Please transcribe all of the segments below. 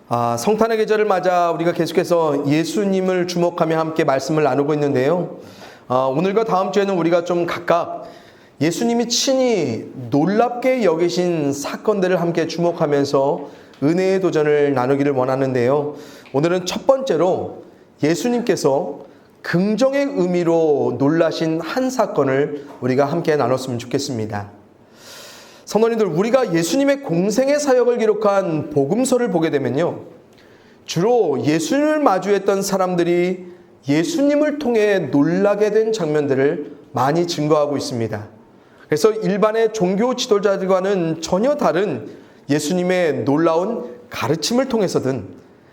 성탄의 계절을 맞아 우리가 계속해서 예수님을 주목하며 함께 말씀을 나누고 있는데요. 오늘과 다음 주에는 우리가 좀 각각 예수님이 친히 놀랍게 여기신 사건들을 함께 주목하면서 은혜의 도전을 나누기를 원하는데요. 오늘은 첫 번째로 예수님께서 긍정의 의미로 놀라신 한 사건을 우리가 함께 나눴으면 좋겠습니다. 성도님들, 우리가 예수님의 공생의 사역을 기록한 복음서를 보게 되면요, 주로 예수님을 마주했던 사람들이 예수님을 통해 놀라게 된 장면들을 많이 증거하고 있습니다. 그래서 일반의 종교 지도자들과는 전혀 다른 예수님의 놀라운 가르침을 통해서든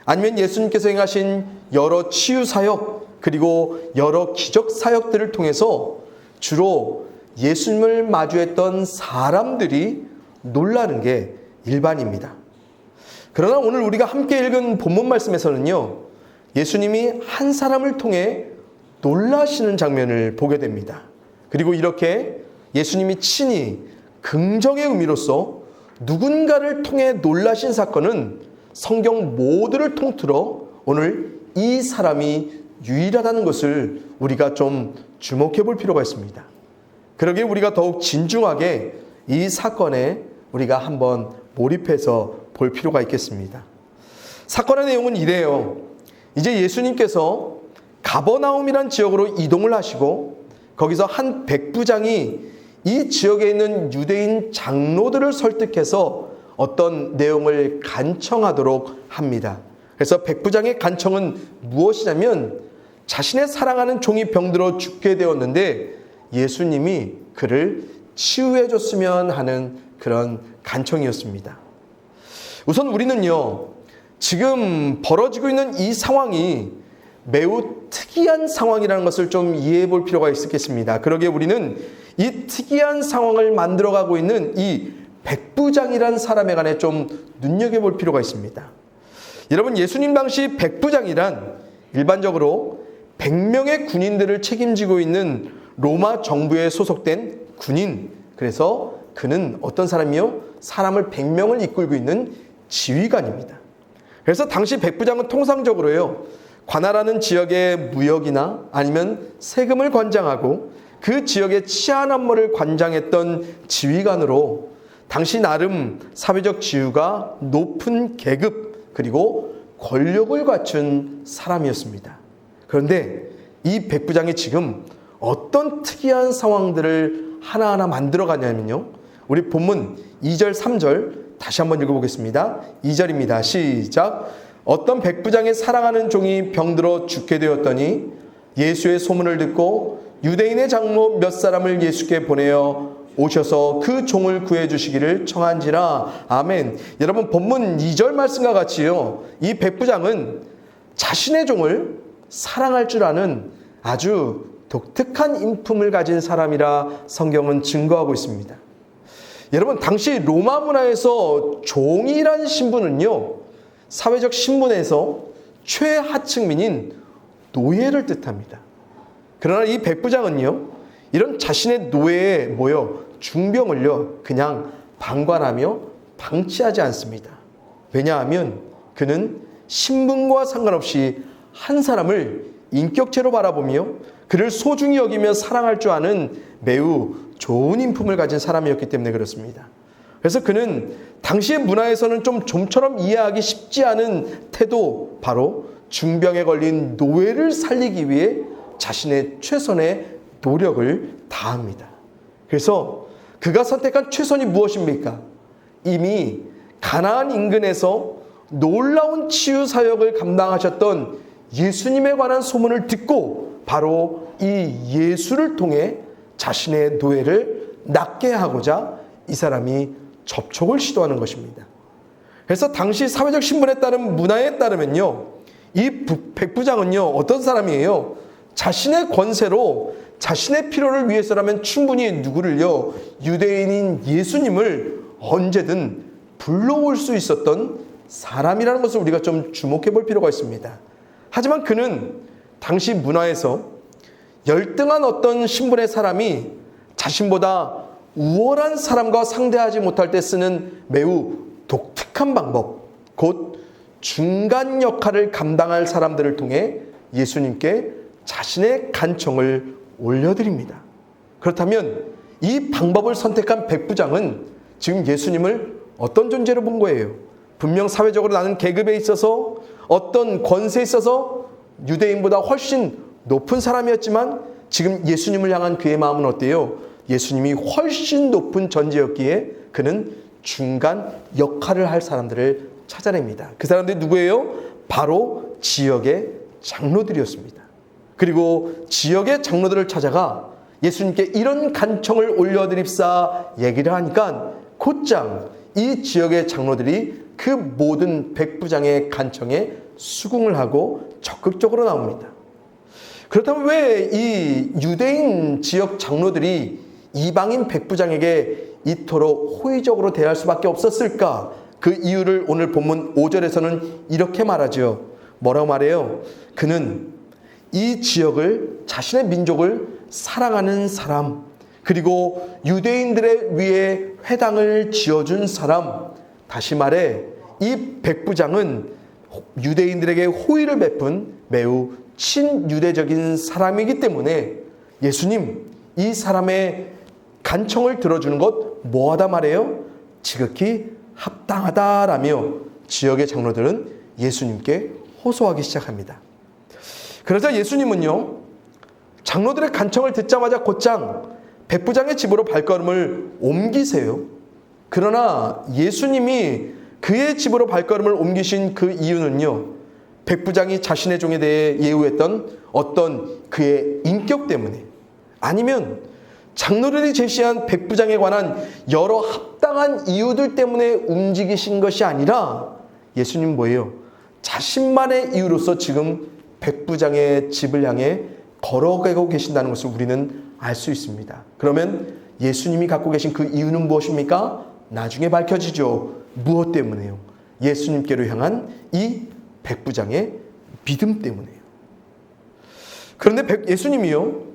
아니면 예수님께서 행하신 여러 치유 사역 그리고 여러 기적 사역들을 통해서 주로 예수님을 마주했던 사람들이 놀라는 게 일반입니다. 그러나 오늘 우리가 함께 읽은 본문 말씀에서는요, 예수님이 한 사람을 통해 놀라시는 장면을 보게 됩니다. 그리고 이렇게 예수님이 친히 긍정의 의미로서 누군가를 통해 놀라신 사건은 성경 모두를 통틀어 오늘 이 사람이 유일하다는 것을 우리가 좀 주목해 볼 필요가 있습니다. 그러기에 우리가 더욱 진중하게 이 사건에 우리가 한번 몰입해서 볼 필요가 있겠습니다. 사건의 내용은 이래요. 이제 예수님께서 가버나움이란 지역으로 이동을 하시고 거기서 한 백부장이 이 지역에 있는 유대인 장로들을 설득해서 어떤 내용을 간청하도록 합니다. 그래서 백부장의 간청은 무엇이냐면 자신의 사랑하는 종이 병들어 죽게 되었는데 예수님이 그를 치유해 줬으면 하는 그런 간청이었습니다. 우선 우리는요, 지금 벌어지고 있는 이 상황이 매우 특이한 상황이라는 것을 좀 이해해 볼 필요가 있겠습니다. 그러기에 우리는 이 특이한 상황을 만들어가고 있는 이 백부장이라는 사람에 관해 좀 눈여겨볼 필요가 있습니다. 여러분, 예수님 당시 백부장이란 일반적으로 100명의 군인들을 책임지고 있는 로마 정부에 소속된 군인, 그래서 그는 어떤 사람이요? 사람을 100명을 이끌고 있는 지휘관입니다. 그래서 당시 백부장은 통상적으로요, 관할하는 지역의 무역이나 아니면 세금을 관장하고 그 지역의 치안 업무를 관장했던 지휘관으로 당시 나름 사회적 지위가 높은 계급 그리고 권력을 갖춘 사람이었습니다. 그런데 이 백부장이 지금 어떤 특이한 상황들을 하나하나 만들어가냐면요, 우리 본문 2절 3절 다시 한번 읽어보겠습니다. 2절입니다. 시작. 어떤 백부장의 사랑하는 종이 병들어 죽게 되었더니 예수의 소문을 듣고 유대인의 장로 몇 사람을 예수께 보내어 오셔서 그 종을 구해 주시기를 청한지라. 아멘. 여러분, 본문 2절 말씀과 같이요, 이 백부장은 자신의 종을 사랑할 줄 아는 아주 독특한 인품을 가진 사람이라 성경은 증거하고 있습니다. 여러분, 당시 로마 문화에서 종이란 신분은요, 사회적 신분에서 최하층민인 노예를 뜻합니다. 그러나 이 백부장은요, 이런 자신의 노예에 모여 중병을요, 그냥 방관하며 방치하지 않습니다. 왜냐하면 그는 신분과 상관없이 한 사람을 인격체로 바라보며 그를 소중히 여기며 사랑할 줄 아는 매우 좋은 인품을 가진 사람이었기 때문에 그렇습니다. 그래서 그는 당시의 문화에서는 좀 좀처럼 이해하기 쉽지 않은 태도, 바로 중병에 걸린 노예를 살리기 위해 자신의 최선의 노력을 다합니다. 그래서 그가 선택한 최선이 무엇입니까? 이미 가나안 인근에서 놀라운 치유 사역을 감당하셨던 예수님에 관한 소문을 듣고 바로 이 예수를 통해 자신의 노예를 낫게 하고자 이 사람이 접촉을 시도하는 것입니다. 그래서 당시 사회적 신분에 따른 문화에 따르면요, 이 백부장은요, 어떤 사람이에요? 자신의 권세로 자신의 필요를 위해서라면 충분히 누구를요? 유대인인 예수님을 언제든 불러올 수 있었던 사람이라는 것을 우리가 좀 주목해 볼 필요가 있습니다. 하지만 그는 당시 문화에서 열등한 어떤 신분의 사람이 자신보다 우월한 사람과 상대하지 못할 때 쓰는 매우 독특한 방법, 곧 중간 역할을 감당할 사람들을 통해 예수님께 자신의 간청을 올려드립니다. 그렇다면 이 방법을 선택한 백부장은 지금 예수님을 어떤 존재로 본 거예요? 분명 사회적으로 나는 계급에 있어서 어떤 권세에 있어서 유대인보다 훨씬 높은 사람이었지만 지금 예수님을 향한 그의 마음은 어때요? 예수님이 훨씬 높은 존재였기에 그는 중간 역할을 할 사람들을 찾아냅니다. 그 사람들이 누구예요? 바로 지역의 장로들이었습니다. 그리고 지역의 장로들을 찾아가 예수님께 이런 간청을 올려드립사 얘기를 하니까 곧장 이 지역의 장로들이 그 모든 백부장의 간청에 수긍을 하고 적극적으로 나옵니다. 그렇다면 왜 이 유대인 지역 장로들이 이방인 백부장에게 이토록 호의적으로 대할 수밖에 없었을까? 그 이유를 오늘 본문 5절에서는 이렇게 말하죠. 뭐라고 말해요? 그는 이 지역을, 자신의 민족을 사랑하는 사람, 그리고 유대인들의 위에 회당을 지어준 사람, 다시 말해 이 백부장은 유대인들에게 호의를 베푼 매우 친유대적인 사람이기 때문에 예수님, 이 사람의 간청을 들어주는 것 뭐하다 말해요? 지극히 합당하다라며 지역의 장로들은 예수님께 호소하기 시작합니다. 그러자 예수님은요, 장로들의 간청을 듣자마자 곧장 백부장의 집으로 발걸음을 옮기세요. 그러나 예수님이 그의 집으로 발걸음을 옮기신 그 이유는요, 백부장이 자신의 종에 대해 예우했던 어떤 그의 인격 때문에, 아니면 장로들이 제시한 백부장에 관한 여러 합당한 이유들 때문에 움직이신 것이 아니라 예수님 뭐예요? 자신만의 이유로서 지금 백부장의 집을 향해 걸어가고 계신다는 것을 우리는 알 수 있습니다. 그러면 예수님이 갖고 계신 그 이유는 무엇입니까? 나중에 밝혀지죠. 무엇 때문에요? 예수님께로 향한 이 백부장의 믿음 때문에요. 그런데 예수님이요,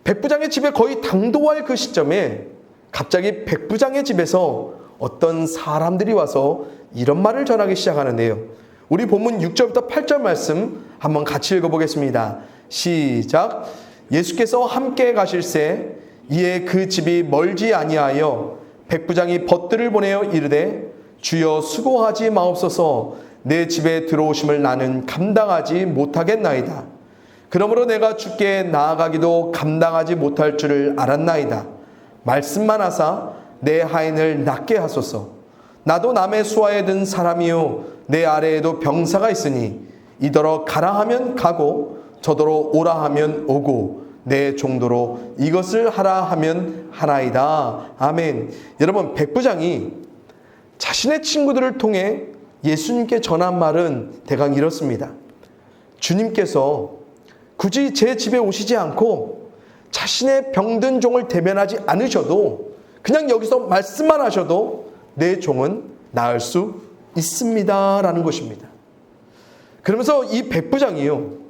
백부장의 집에 거의 당도할 그 시점에 갑자기 백부장의 집에서 어떤 사람들이 와서 이런 말을 전하기 시작하는데요. 우리 본문 6절부터 8절 말씀 한번 같이 읽어보겠습니다. 시작. 예수께서 함께 가실새 이에 그 집이 멀지 아니하여 백부장이 벗들을 보내어 이르되 주여 수고하지 마옵소서 내 집에 들어오심을 나는 감당하지 못하겠나이다. 그러므로 내가 주께 나아가기도 감당하지 못할 줄을 알았나이다. 말씀만 하사 내 하인을 낫게 하소서. 나도 남의 수하에 든 사람이요 내 아래에도 병사가 있으니 이더러 가라 하면 가고 저더러 오라 하면 오고 내 종도로 이것을 하라 하면 하나이다. 아멘. 여러분, 백부장이 자신의 친구들을 통해 예수님께 전한 말은 대강 이렇습니다. 주님께서 굳이 제 집에 오시지 않고 자신의 병든 종을 대면하지 않으셔도 그냥 여기서 말씀만 하셔도 내 종은 나을 수 있습니다 라는 것입니다. 그러면서 이 백부장이요,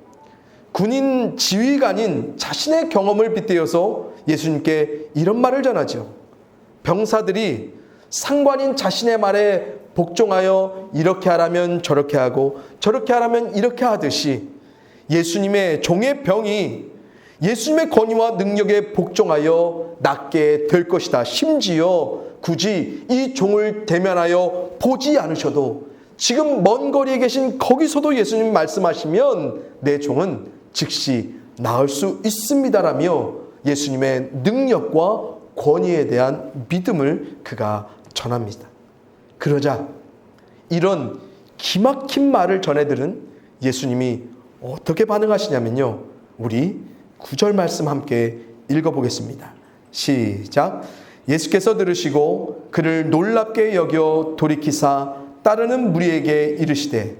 군인 지휘관인 자신의 경험을 빗대어서 예수님께 이런 말을 전하죠. 병사들이 상관인 자신의 말에 복종하여 이렇게 하라면 저렇게 하고 저렇게 하라면 이렇게 하듯이 예수님의 종의 병이 예수님의 권위와 능력에 복종하여 낫게 될 것이다. 심지어 굳이 이 종을 대면하여 보지 않으셔도 지금 먼 거리에 계신 거기서도 예수님 말씀하시면 내 종은 즉시 나을 수 있습니다라며 예수님의 능력과 권위에 대한 믿음을 그가 전합니다. 그러자 이런 기막힌 말을 전해들은 예수님이 어떻게 반응하시냐면요, 우리 9절 말씀 함께 읽어보겠습니다. 시작. 예수께서 들으시고 그를 놀랍게 여겨 돌이키사 따르는 무리에게 이르시되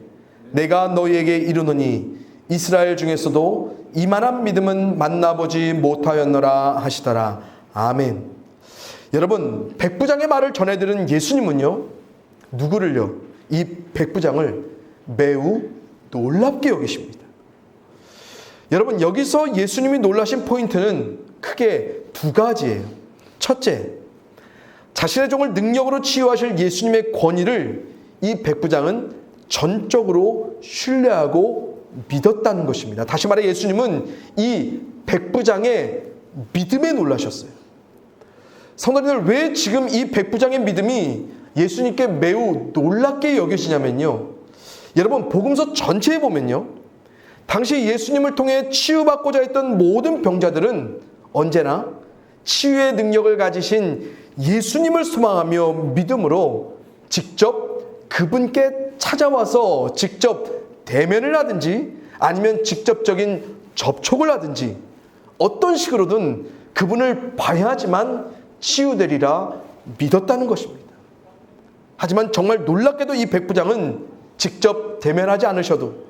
내가 너희에게 이르노니 이스라엘 중에서도 이만한 믿음은 만나보지 못하였노라 하시더라. 아멘. 여러분, 백부장의 말을 전해들은 예수님은요, 누구를요? 이 백부장을 매우 놀랍게 여기십니다. 여러분, 여기서 예수님이 놀라신 포인트는 크게 두 가지예요. 첫째, 자신의 종을 능력으로 치유하실 예수님의 권위를 이 백부장은 전적으로 신뢰하고 믿었다는 것입니다. 다시 말해 예수님은 이 백부장의 믿음에 놀라셨어요. 성도님들, 왜 지금 이 백부장의 믿음이 예수님께 매우 놀랍게 여겨지냐면요, 여러분 복음서 전체에 보면요, 당시 예수님을 통해 치유받고자 했던 모든 병자들은 언제나 치유의 능력을 가지신 예수님을 소망하며 믿음으로 직접 그분께 찾아와서 직접 대면을 하든지 아니면 직접적인 접촉을 하든지 어떤 식으로든 그분을 봐야지만 치유되리라 믿었다는 것입니다. 하지만 정말 놀랍게도 이 백부장은 직접 대면하지 않으셔도,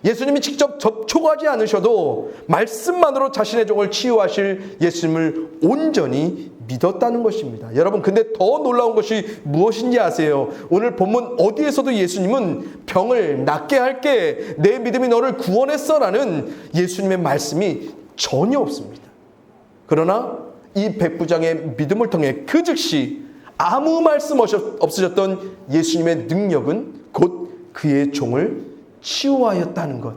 예수님이 직접 접촉하지 않으셔도 말씀만으로 자신의 종을 치유하실 예수님을 온전히 믿었다는 것입니다. 여러분, 근데 더 놀라운 것이 무엇인지 아세요? 오늘 본문 어디에서도 예수님은 병을 낫게 할게, 내 믿음이 너를 구원했어 라는 예수님의 말씀이 전혀 없습니다. 그러나 이 백부장의 믿음을 통해 그 즉시 아무 말씀 없으셨던 예수님의 능력은 곧 그의 종을 치유하였다는 것,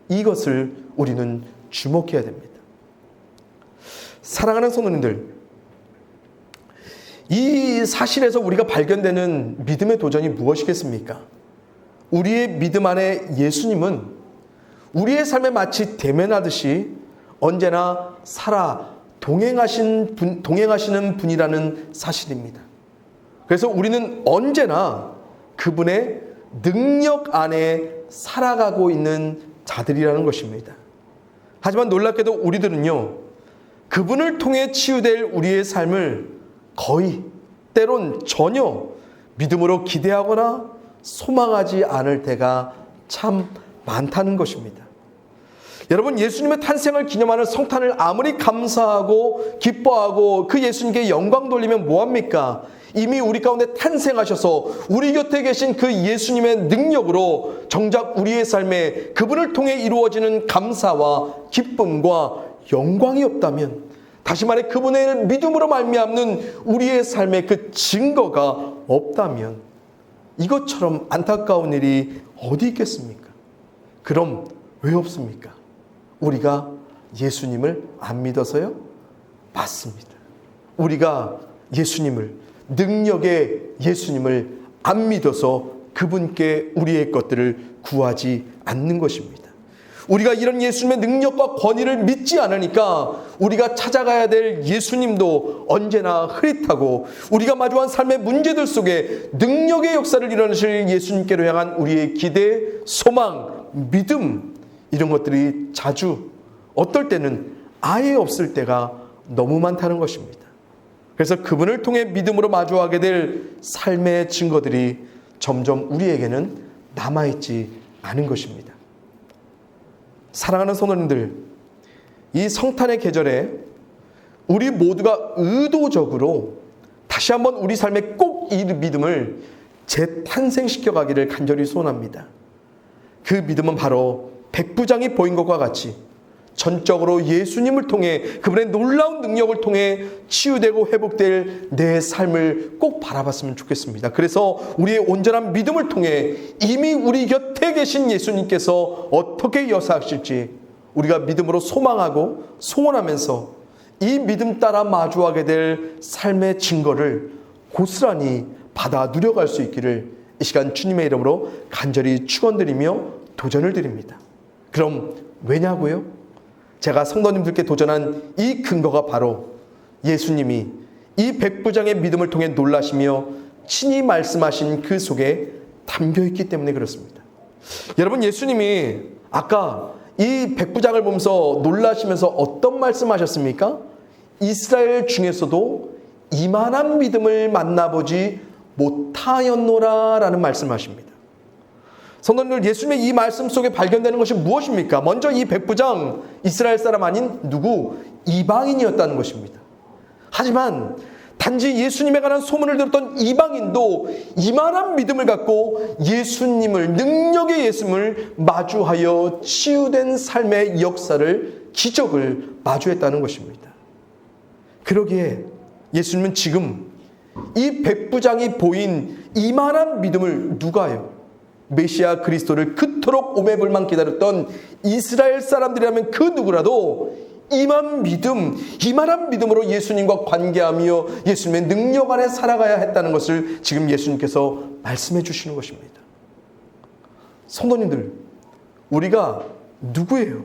이것을 우리는 주목해야 됩니다. 사랑하는 성도님들, 이 사실에서 우리가 발견되는 믿음의 도전이 무엇이겠습니까? 우리의 믿음 안에 예수님은 우리의 삶에 마치 대면하듯이 언제나 살아 동행하시는 분이라는 사실입니다. 그래서 우리는 언제나 그분의 능력 안에 살아가고 있는 자들이라는 것입니다. 하지만 놀랍게도 우리들은요, 그분을 통해 치유될 우리의 삶을 거의, 때론 전혀 믿음으로 기대하거나 소망하지 않을 때가 참 많다는 것입니다. 여러분, 예수님의 탄생을 기념하는 성탄을 아무리 감사하고 기뻐하고 그 예수님께 영광 돌리면 뭐합니까? 이미 우리 가운데 탄생하셔서 우리 곁에 계신 그 예수님의 능력으로 정작 우리의 삶에 그분을 통해 이루어지는 감사와 기쁨과 영광이 없다면, 다시 말해 그분의 믿음으로 말미암는 우리의 삶의 그 증거가 없다면 이것처럼 안타까운 일이 어디 있겠습니까? 그럼 왜 없습니까? 우리가 예수님을 안 믿어서요? 맞습니다. 우리가 예수님을, 능력의 예수님을 안 믿어서 그분께 우리의 것들을 구하지 않는 것입니다. 우리가 이런 예수님의 능력과 권위를 믿지 않으니까 우리가 찾아가야 될 예수님도 언제나 흐릿하고, 우리가 마주한 삶의 문제들 속에 능력의 역사를 일어나실 예수님께로 향한 우리의 기대, 소망, 믿음, 이런 것들이 자주, 어떨 때는 아예 없을 때가 너무 많다는 것입니다. 그래서 그분을 통해 믿음으로 마주하게 될 삶의 증거들이 점점 우리에게는 남아있지 않은 것입니다. 사랑하는 성도님들, 이 성탄의 계절에 우리 모두가 의도적으로 다시 한번 우리 삶에 꼭 이 믿음을 재탄생시켜 가기를 간절히 소원합니다. 그 믿음은 바로 백부장이 보인 것과 같이 전적으로 예수님을 통해, 그분의 놀라운 능력을 통해 치유되고 회복될 내 삶을 꼭 바라봤으면 좋겠습니다. 그래서 우리의 온전한 믿음을 통해 이미 우리 곁에 계신 예수님께서 어떻게 역사하실지 우리가 믿음으로 소망하고 소원하면서 이 믿음 따라 마주하게 될 삶의 증거를 고스란히 받아 누려갈 수 있기를 이 시간 주님의 이름으로 간절히 축원드리며 도전을 드립니다. 그럼 왜냐고요? 제가 성도님들께 도전한 이 근거가 바로 예수님이 이 백부장의 믿음을 통해 놀라시며 친히 말씀하신 그 속에 담겨있기 때문에 그렇습니다. 여러분, 예수님이 아까 이 백부장을 보면서 놀라시면서 어떤 말씀하셨습니까? 이스라엘 중에서도 이만한 믿음을 만나보지 못하였노라 라는 말씀하십니다. 성도님들, 예수님의 이 말씀 속에 발견되는 것이 무엇입니까? 먼저 이 백부장, 이스라엘 사람 아닌 누구? 이방인이었다는 것입니다. 하지만 단지 예수님에 관한 소문을 들었던 이방인도 이만한 믿음을 갖고 예수님을, 능력의 예수님을 마주하여 치유된 삶의 역사를, 기적을 마주했다는 것입니다. 그러기에 예수님은 지금 이 백부장이 보인 이만한 믿음을 누가요? 메시아 그리스도를 그토록 오매불망 기다렸던 이스라엘 사람들이라면 그 누구라도 이만한 믿음으로 예수님과 관계하며 예수님의 능력 안에 살아가야 했다는 것을 지금 예수님께서 말씀해 주시는 것입니다. 성도님들, 우리가 누구예요?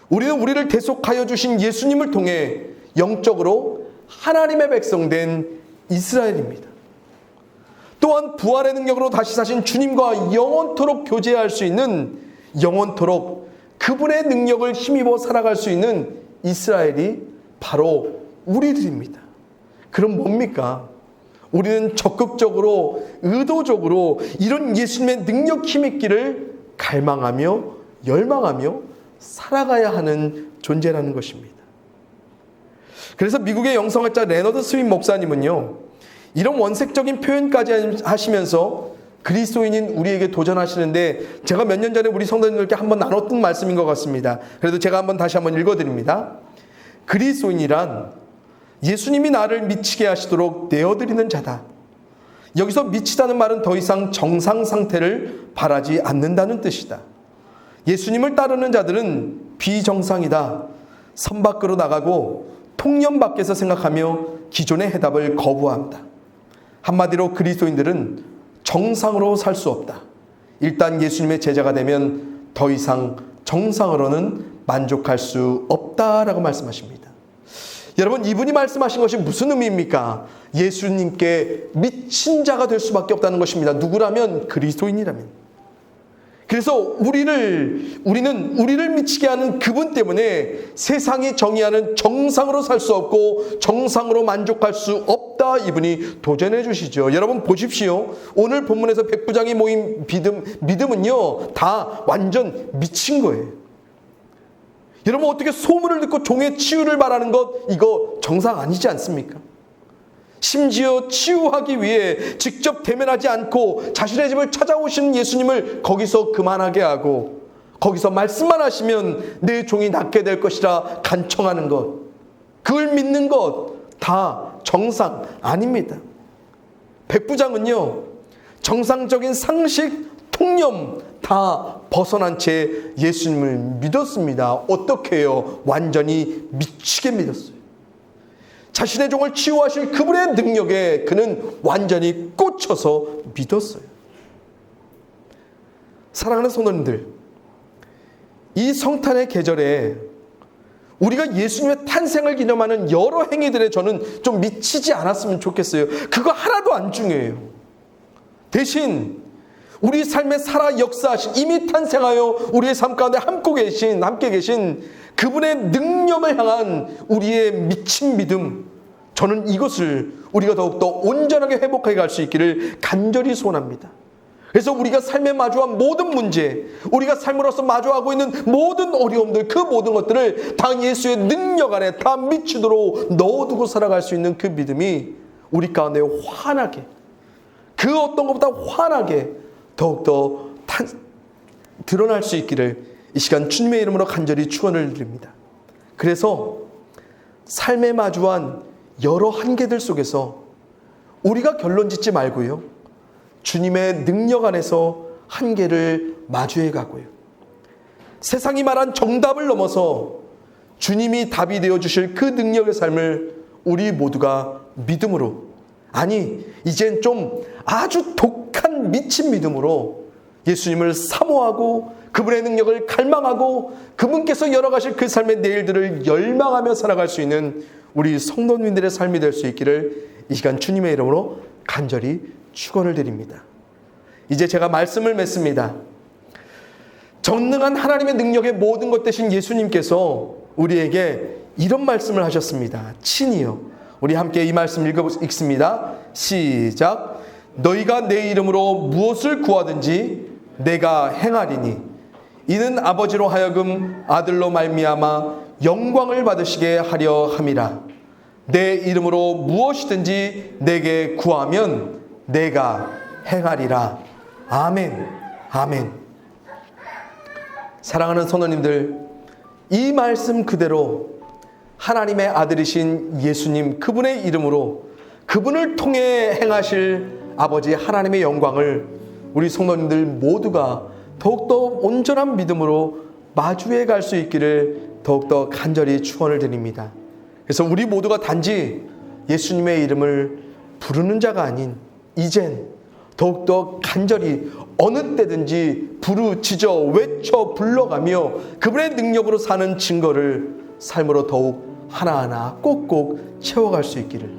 우리는 우리를 대속하여 주신 예수님을 통해 영적으로 하나님의 백성된 이스라엘입니다. 또한 부활의 능력으로 다시 사신 주님과 영원토록 교제할 수 있는, 영원토록 그분의 능력을 힘입어 살아갈 수 있는 이스라엘이 바로 우리들입니다. 그럼 뭡니까? 우리는 적극적으로, 의도적으로 이런 예수님의 능력 힘있기를 갈망하며 열망하며 살아가야 하는 존재라는 것입니다. 그래서 미국의 영성학자 레너드 스윈 목사님은요, 이런 원색적인 표현까지 하시면서 그리스도인인 우리에게 도전하시는데, 제가 몇 년 전에 우리 성도님들께 한번 나눴던 말씀인 것 같습니다. 그래도 제가 다시 한번 읽어드립니다. 그리스도인이란 예수님이 나를 미치게 하시도록 내어드리는 자다. 여기서 미치다는 말은 더 이상 정상 상태를 바라지 않는다는 뜻이다. 예수님을 따르는 자들은 비정상이다. 선 밖으로 나가고 통념 밖에서 생각하며 기존의 해답을 거부한다. 한마디로 그리스도인들은 정상으로 살 수 없다. 일단 예수님의 제자가 되면 더 이상 정상으로는 만족할 수 없다라고 말씀하십니다. 여러분, 이분이 말씀하신 것이 무슨 의미입니까? 예수님께 미친 자가 될 수밖에 없다는 것입니다. 누구라면? 그리스도인이라면. 그래서 우리는 우리를 미치게 하는 그분 때문에 세상이 정의하는 정상으로 살 수 없고 정상으로 만족할 수 없다, 이분이 도전해 주시죠. 여러분 보십시오. 오늘 본문에서 백부장이 모인 믿음은요, 다 완전 미친 거예요. 여러분, 어떻게 소문을 듣고 종의 치유를 바라는 것, 이거 정상 아니지 않습니까? 심지어 치유하기 위해 직접 대면하지 않고 자신의 집을 찾아오시는 예수님을 거기서 그만하게 하고, 거기서 말씀만 하시면 내 종이 낫게 될 것이라 간청하는 것, 그걸 믿는 것 다 정상 아닙니다. 백부장은요, 정상적인 상식, 통념 다 벗어난 채 예수님을 믿었습니다. 어떻게 해요? 완전히 미치게 믿었어요. 자신의 종을 치유하실 그분의 능력에 그는 완전히 꽂혀서 믿었어요. 사랑하는 성도님들, 이 성탄의 계절에 우리가 예수님의 탄생을 기념하는 여러 행위들에 저는 좀 미치지 않았으면 좋겠어요. 그거 하나도 안 중요해요. 대신 우리 삶에 살아 역사하신, 이미 탄생하여 우리의 삶 가운데 함께 계신 그분의 능력을 향한 우리의 미친 믿음, 저는 이것을 우리가 더욱더 온전하게 회복해 갈 수 있기를 간절히 소원합니다. 그래서 우리가 삶에 마주한 모든 문제, 우리가 삶으로서 마주하고 있는 모든 어려움들, 그 모든 것들을 다 예수의 능력 안에 다 미치도록 넣어두고 살아갈 수 있는 그 믿음이 우리 가운데 환하게, 그 어떤 것보다 환하게 더욱더 드러날 수 있기를 이 시간 주님의 이름으로 간절히 축원을 드립니다. 그래서 삶에 마주한 여러 한계들 속에서 우리가 결론 짓지 말고요, 주님의 능력 안에서 한계를 마주해 가고요, 세상이 말한 정답을 넘어서 주님이 답이 되어 주실 그 능력의 삶을 우리 모두가 믿음으로, 아니 이젠 좀 아주 독한 미친 믿음으로 예수님을 사모하고 그분의 능력을 갈망하고 그분께서 열어가실 그 삶의 내일들을 열망하며 살아갈 수 있는 우리 성도님들의 삶이 될 수 있기를 이 시간 주님의 이름으로 간절히 축원을 드립니다. 이제 제가 말씀을 맺습니다. 전능한 하나님의 능력의 모든 것 되신 예수님께서 우리에게 이런 말씀을 하셨습니다. 친히요. 우리 함께 이 말씀 읽습니다. 시작. 너희가 내 이름으로 무엇을 구하든지 내가 행하리니 이는 아버지로 하여금 아들로 말미암아 영광을 받으시게 하려 함이라. 내 이름으로 무엇이든지 내게 구하면 내가 행하리라. 아멘. 아멘. 사랑하는 성도님들, 이 말씀 그대로 하나님의 아들이신 예수님, 그분의 이름으로 그분을 통해 행하실 아버지 하나님의 영광을 우리 성도님들 모두가 더욱더 온전한 믿음으로 마주해 갈 수 있기를 더욱더 간절히 축원을 드립니다. 그래서 우리 모두가 단지 예수님의 이름을 부르는 자가 아닌 이젠 더욱더 간절히 어느 때든지 부르짖어 외쳐 불러가며 그분의 능력으로 사는 증거를 삶으로 더욱 하나하나 꼭꼭 채워갈 수 있기를,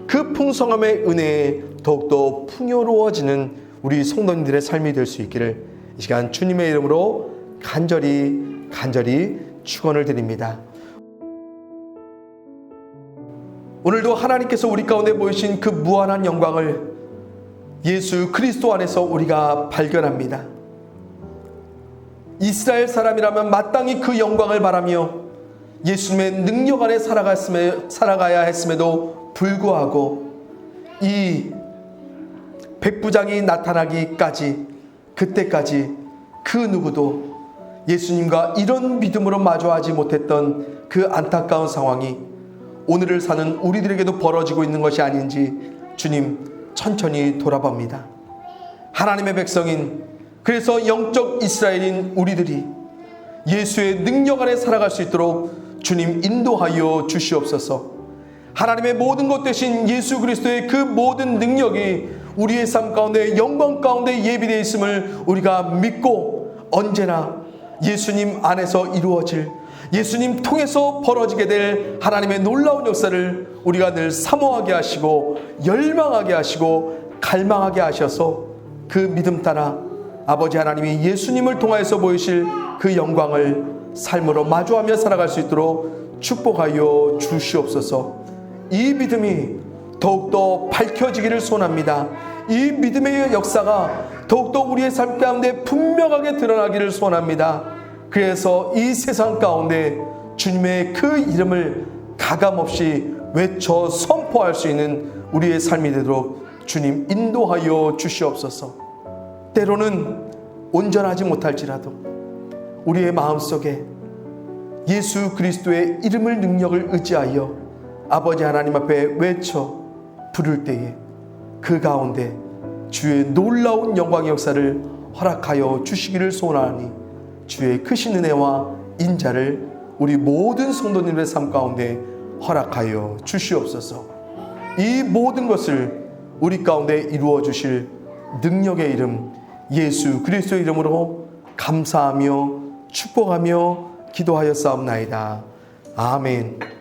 그 풍성함의 은혜에 더욱더 풍요로워지는 우리 성도님들의 삶이 될 수 있기를 이 시간 주님의 이름으로 간절히 축원을 드립니다. 오늘도 하나님께서 우리 가운데 보이신 그 무한한 영광을 예수 그리스도 안에서 우리가 발견합니다. 이스라엘 사람이라면 마땅히 그 영광을 바라며 예수님의 능력 안에 살아가야 했음에도 불구하고 이 백부장이 나타나기까지, 그때까지 그 누구도 예수님과 이런 믿음으로 마주하지 못했던 그 안타까운 상황이 오늘을 사는 우리들에게도 벌어지고 있는 것이 아닌지 주님 천천히 돌아봅니다. 하나님의 백성인, 그래서 영적 이스라엘인 우리들이 예수의 능력 안에 살아갈 수 있도록 주님 인도하여 주시옵소서. 하나님의 모든 것 되신 예수 그리스도의 그 모든 능력이 우리의 삶 가운데, 영광 가운데 예비되어 있음을 우리가 믿고 언제나 예수님 안에서 이루어질, 예수님 통해서 벌어지게 될 하나님의 놀라운 역사를 우리가 늘 사모하게 하시고 열망하게 하시고 갈망하게 하셔서 그 믿음 따라 아버지 하나님이 예수님을 통하여서 보이실 그 영광을 삶으로 마주하며 살아갈 수 있도록 축복하여 주시옵소서. 이 믿음이 더욱더 밝혀지기를 소원합니다. 이 믿음의 역사가 더욱더 우리의 삶 가운데 분명하게 드러나기를 소원합니다. 그래서 이 세상 가운데 주님의 그 이름을 가감없이 외쳐 선포할 수 있는 우리의 삶이 되도록 주님 인도하여 주시옵소서. 때로는 온전하지 못할지라도 우리의 마음속에 예수 그리스도의 이름을, 능력을 의지하여 아버지 하나님 앞에 외쳐 부를 때에 그 가운데 주의 놀라운 영광의 역사를 허락하여 주시기를 소원하니 주의 크신 은혜와 인자를 우리 모든 성도님의 삶 가운데 허락하여 주시옵소서. 이 모든 것을 우리 가운데 이루어 주실 능력의 이름 예수 그리스도의 이름으로 감사하며 축복하며 기도하였사옵나이다. 아멘.